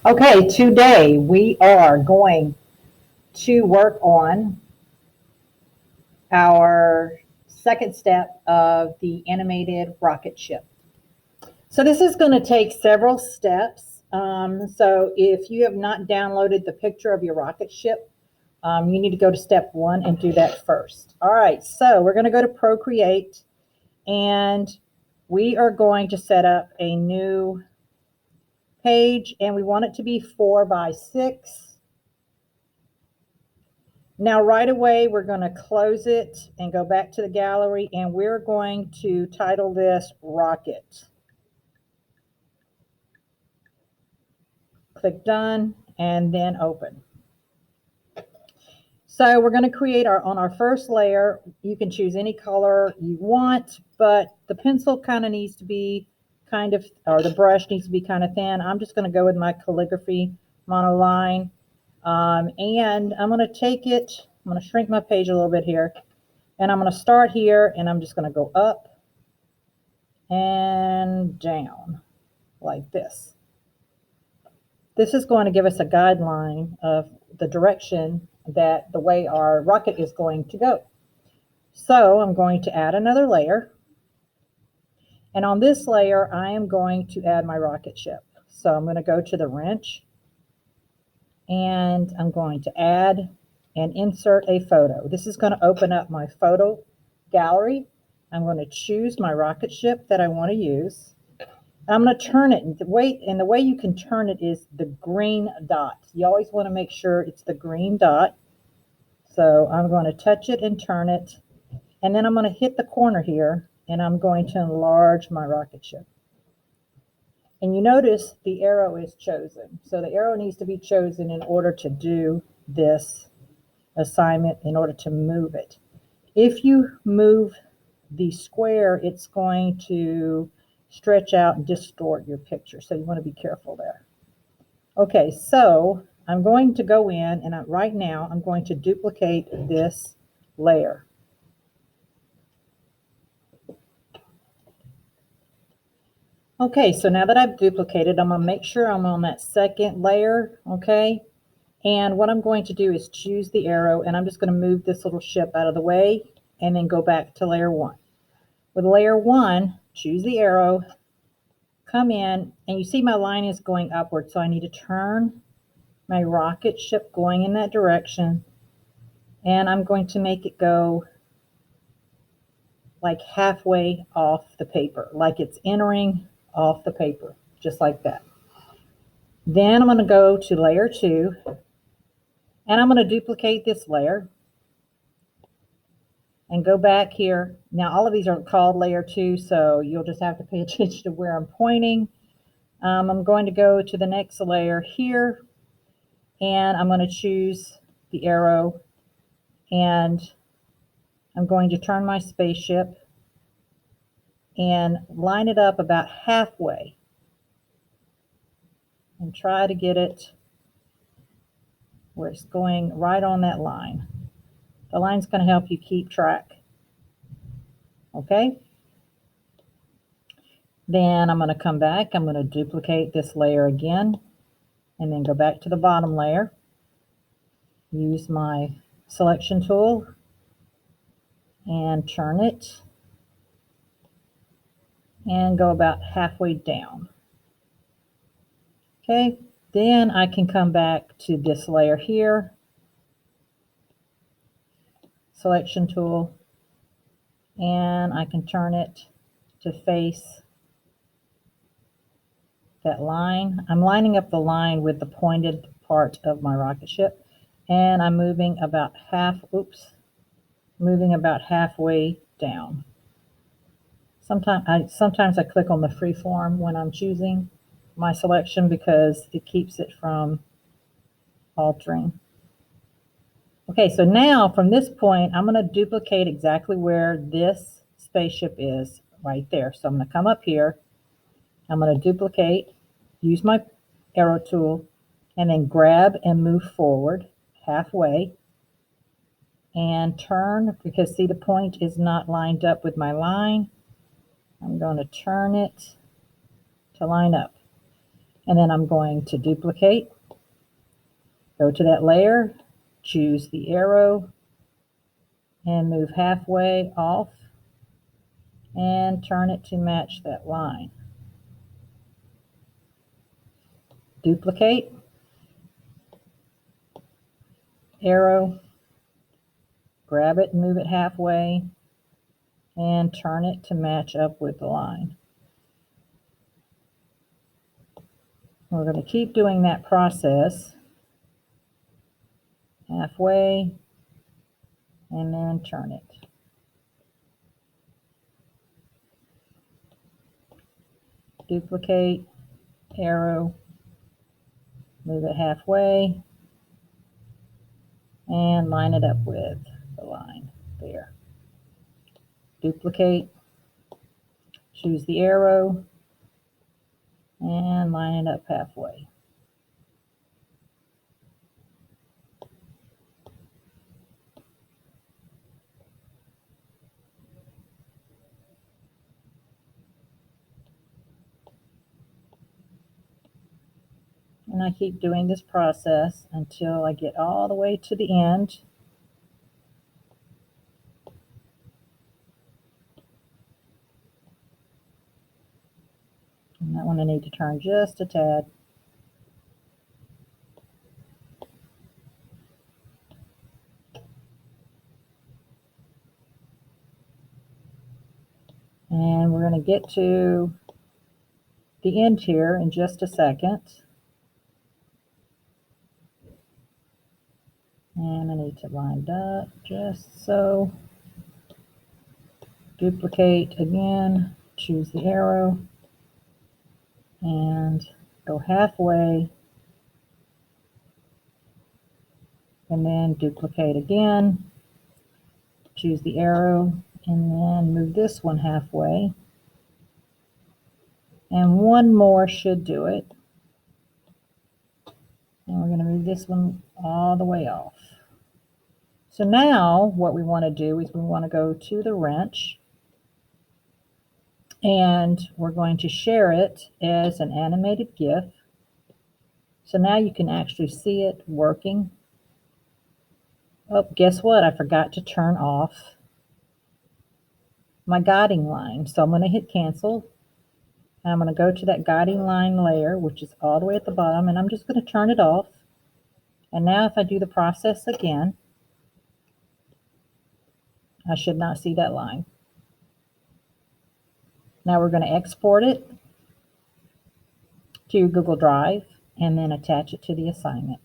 Okay, today we are going to work on our second step of the animated rocket ship. So this is going to take several steps. So if you have not downloaded the picture of your rocket ship, you need to go to step one and do that first. All right, so we're going to go to Procreate and we are going to set up a new page and we want it to be 4x6. Now, right away, we're going to close it and go back to the gallery, and we're going to title this Rocket. Click Done, and then Open. So we're going to create on our first layer. You can choose any color you want, but the pencil kind of needs to be or the brush needs to be kind of thin. I'm just going to go with my calligraphy monoline. And I'm going to take it, I'm going to shrink my page a little bit here. And I'm going to start here and I'm just going to go up and down like this. This is going to give us a guideline of the direction that the way our rocket is going to go. So I'm going to add another layer. And on this layer, I am going to add my rocket ship. So I'm going to go to the wrench and I'm going to add and insert a photo. This is going to open up my photo gallery. I'm going to choose my rocket ship that I want to use. I'm going to turn it, and the way you can turn it is the green dot. You always want to make sure it's the green dot. So I'm going to touch it and turn it, and then I'm going to hit the corner here, and I'm going to enlarge my rocket ship. And you notice the arrow is chosen. So the arrow needs to be chosen in order to do this assignment, in order to move it. If you move the square, it's going to stretch out and distort your picture. So you want to be careful there. Okay, so I'm going to go in and right now I'm going to duplicate this layer. Okay, so now that I've duplicated, I'm going to make sure I'm on that second layer, okay? And what I'm going to do is choose the arrow and I'm just going to move this little ship out of the way and then go back to layer one. With layer one, choose the arrow, come in, and you see my line is going upward, so I need to turn my rocket ship going in that direction, and I'm going to make it go like halfway off the paper, like it's entering off the paper, just like that. Then I'm going to go to layer two, and I'm going to duplicate this layer and go back here. Now all of these are called layer two, so you'll just have to pay attention to where I'm pointing. I'm going to go to the next layer here, and I'm going to choose the arrow, and I'm going to turn my spaceship and line it up about halfway and try to get it where it's going right on that line. The line's going to help you keep track. Okay? Then I'm going to come back. I'm going to duplicate this layer again and then go back to the bottom layer. Use my selection tool and turn it and go about halfway down. Okay, then I can come back to this layer here, selection tool, and I can turn it to face that line. I'm lining up the line with the pointed part of my rocket ship, and I'm moving about halfway down. Sometimes I click on the freeform when I'm choosing my selection because it keeps it from altering. Okay, so now from this point, I'm going to duplicate exactly where this spaceship is right there. So I'm going to come up here. I'm going to duplicate, use my arrow tool, and then grab and move forward halfway and turn, because see the point is not lined up with my line. I'm going to turn it to line up. And then I'm going to duplicate, go to that layer, choose the arrow, and move halfway off and turn it to match that line. Duplicate, arrow, grab it and move it halfway and turn it to match up with the line. We're going to keep doing that process, halfway, and then turn it. Duplicate, arrow, move it halfway, and line it up with the line there. Duplicate, choose the arrow, and line it up halfway. And I keep doing this process until I get all the way to the end. And that one I need to turn just a tad. And we're going to get to the end here in just a second. And I need to line it up just so. Duplicate again, choose the arrow, and go halfway, and then duplicate again, choose the arrow, and then move this one halfway. And one more should do it. And we're going to move this one all the way off. So now what we want to do is we want to go to the wrench, and we're going to share it as an animated GIF. So now you can actually see it working. Oh, guess what? I forgot to turn off my guiding line. So I'm going to hit cancel. And I'm going to go to that guiding line layer, which is all the way at the bottom, and I'm just going to turn it off. And now if I do the process again, I should not see that line. Now we're going to export it to Google Drive and then attach it to the assignment.